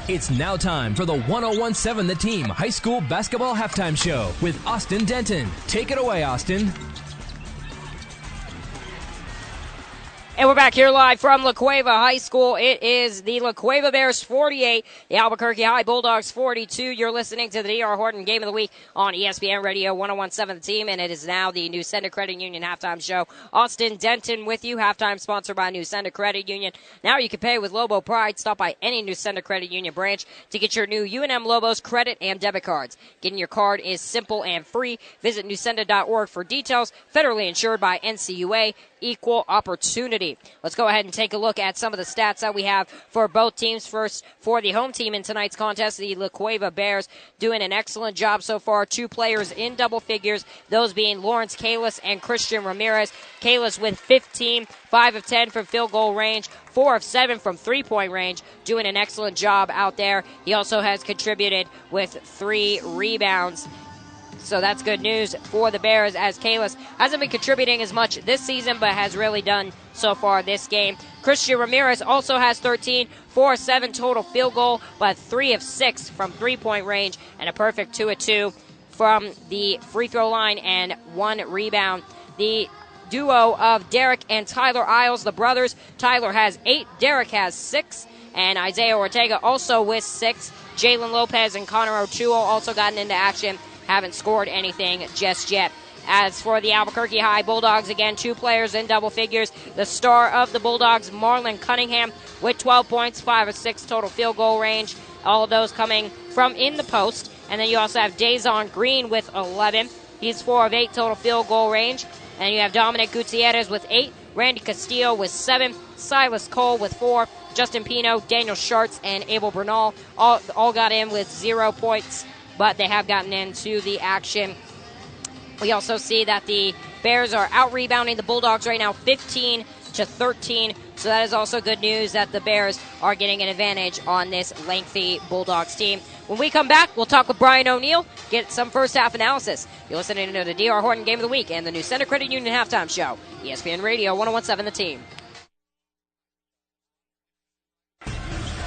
It's now time for the 1017 The Team High School Basketball Halftime Show with Austin Denton. Take it away, Austin. And we're back here live from La Cueva High School. It is the La Cueva Bears 48, the Albuquerque High Bulldogs 42. You're listening to the D.R. Horton Game of the Week on ESPN Radio 1017 The Team, and it is now the New Sender Credit Union Halftime Show. Austin Denton with you, halftime sponsored by New Sender Credit Union. Now you can pay with Lobo Pride. Stop by any New Sender Credit Union branch to get your new UNM Lobos credit and debit cards. Getting your card is simple and free. Visit newsender.org for details. Federally insured by NCUA. Equal opportunity. Let's go ahead and take a look at some of the stats that we have for both teams. First, for the home team in tonight's contest, the La Cueva Bears doing an excellent job so far. 2 players in double figures, those being Lawrence Kalis and Christian Ramirez. Kalis with 15, 5 of 10 from field goal range, 4 of 7 from three-point range, doing an excellent job out there. He also has contributed with 3 rebounds. So that's good news for the Bears, as Kalis hasn't been contributing as much this season, but has really done so far this game. Christian Ramirez also has 13, 4 of 7 total field goal, but 3 of 6 from three-point range, and a perfect 2 of 2 from the free throw line, and 1 rebound. The duo of Derek and Tyler Isles, the brothers, Tyler has 8, Derek has 6, and Isaiah Ortega also with 6. Jalen Lopez and Connor Ochoa also gotten into action. Haven't scored anything just yet. As for the Albuquerque High Bulldogs, again, 2 players in double figures. The star of the Bulldogs, Marlon Cunningham, with 12 points, 5 of 6 total field goal range. All of those coming from in the post. And then you also have Dazon Green with 11. He's 4 of 8 total field goal range. And you have Dominic Gutierrez with 8. Randy Castillo with 7. Silas Cole with 4. Justin Pino, Daniel Schartz, and Abel Bernal all got in with 0 points. But they have gotten into the action. We also see that the Bears are out-rebounding the Bulldogs right now 15-13. So that is also good news that the Bears are getting an advantage on this lengthy Bulldogs team. When we come back, we'll talk with Brian O'Neill, get some first-half analysis. You're listening to the D.R. Horton Game of the Week and the New Center Credit Union Halftime Show. ESPN Radio 1017 The Team.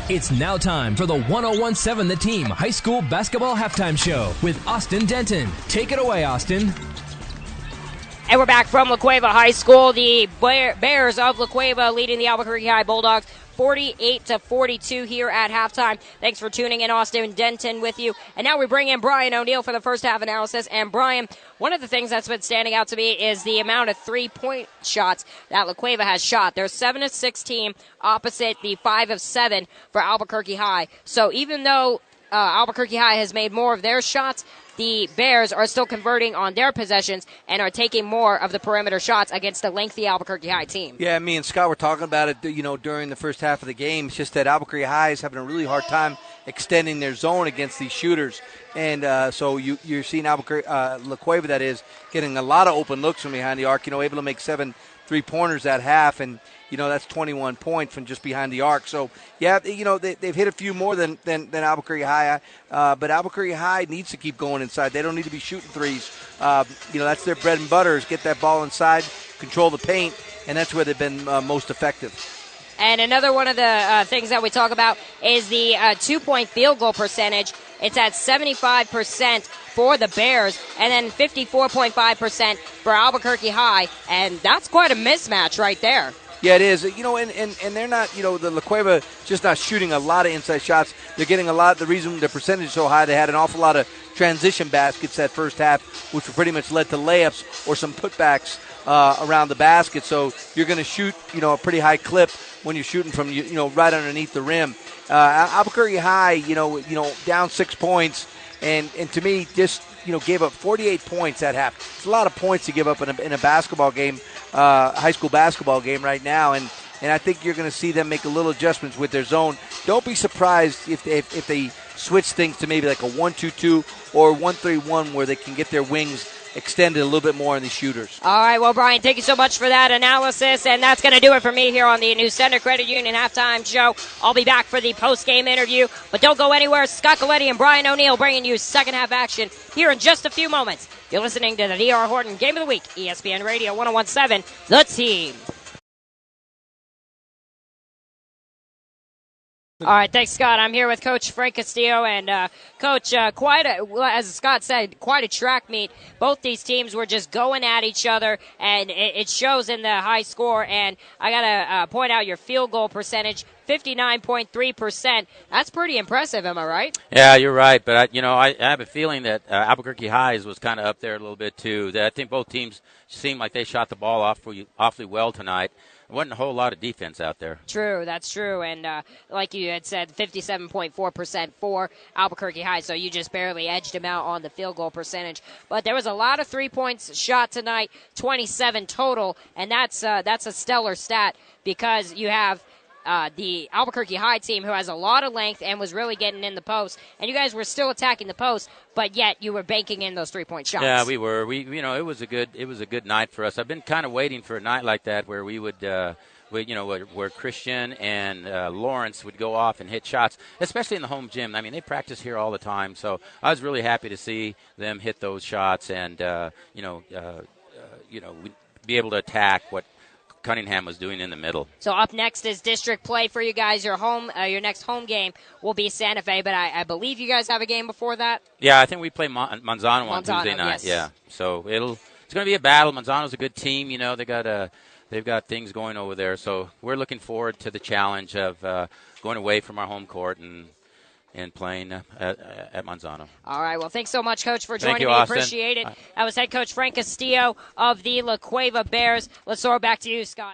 It's now time for the 1017 The Team High School Basketball Halftime Show with Austin Denton. Take it away, Austin. And we're back from La Cueva High School. The Bears of La Cueva leading the Albuquerque High Bulldogs 48-42 here at halftime. Thanks for tuning in. Austin Denton with you. And now we bring in Brian O'Neill for the first half analysis. And Brian, one of the things that's been standing out to me is the amount of three-point shots that La Cueva has shot. They're 7 of 16 opposite the 5 of 7 for Albuquerque High. So even though Albuquerque High has made more of their shots, the Bears are still converting on their possessions and are taking more of the perimeter shots against a lengthy Albuquerque High team. Yeah, me and Scott were talking about it, during the first half of the game. It's just that Albuquerque High is having a really hard time extending their zone against these shooters. And so you're seeing Albuquerque, La Cueva, that is, getting a lot of open looks from behind the arc, able to make 7 3-pointers at half, and that's 21 points from just behind the arc. So, yeah, they've hit a few more than Albuquerque High, but Albuquerque High needs to keep going inside. They don't need to be shooting threes. That's their bread and butter, is get that ball inside, control the paint, and that's where they've been most effective. And another one of the things that we talk about is the 2-point field goal percentage. It's at 75% for the Bears, and then 54.5% for Albuquerque High, and that's quite a mismatch right there. Yeah, it is. And they're not, the La Cueva just not shooting a lot of inside shots. They're getting a lot. The reason the percentage is so high, they had an awful lot of transition baskets that first half, which pretty much led to layups or some putbacks around the basket. So you're going to shoot, a pretty high clip when you're shooting from, right underneath the rim. Albuquerque High, down 6 points, and to me, just, gave up 48 points at half. It's a lot of points to give up in a basketball game, high school basketball game right now, and I think you're going to see them make a little adjustments with their zone. Don't be surprised if they switch things to maybe like a 1-2-2 or 1-3-1 where they can get their wings extended a little bit more in the shooters. All right, well, Brian, thank you so much for that analysis, and that's going to do it for me here on the New Center Credit Union Halftime Show. I'll be back for the post-game interview, but don't go anywhere. Scott Coletti and Brian O'Neill bringing you second half action here in just a few moments. You're listening to the D.R. Horton Game of the Week, ESPN Radio 1017, The Team. All right, thanks, Scott. I'm here with Coach Frank Castillo, and Coach, as Scott said, quite a track meet. Both these teams were just going at each other, and it shows in the high score. And I gotta point out your field goal percentage, 59.3%. That's pretty impressive, am I right? Yeah, you're right. But I have a feeling that Albuquerque Highs was kind of up there a little bit too. I think both teams seemed like they shot the ball awfully well tonight. There wasn't a whole lot of defense out there. True, that's true. And like you had said, 57.4% for Albuquerque High, so you just barely edged them out on the field goal percentage. But there was a lot of 3 points shot tonight, 27 total, and that's a stellar stat because you have the Albuquerque High team who has a lot of length and was really getting in the post, and you guys were still attacking the post, but yet you were banking in those 3-point shots. Yeah, we were. It was a good night for us. I've been kind of waiting for a night like that where we would, where Christian and Lawrence would go off and hit shots, especially in the home gym. I mean, they practice here all the time, so I was really happy to see them hit those shots and be able to attack what Cunningham was doing in the middle. So up next is district play for you guys. Your next home game will be Santa Fe, but I believe you guys have a game before that. Yeah, I think we play Manzano on Tuesday night. Yes. Yeah, so it's going to be a battle. Manzano's a good team. They've got things going over there. So we're looking forward to the challenge of going away from our home court and playing at Manzano. All right. Well, thanks so much, Coach, for joining me. Austin. Appreciate it. That was head coach Frank Castillo of the La Cueva Bears. Let's throw it back to you, Scott.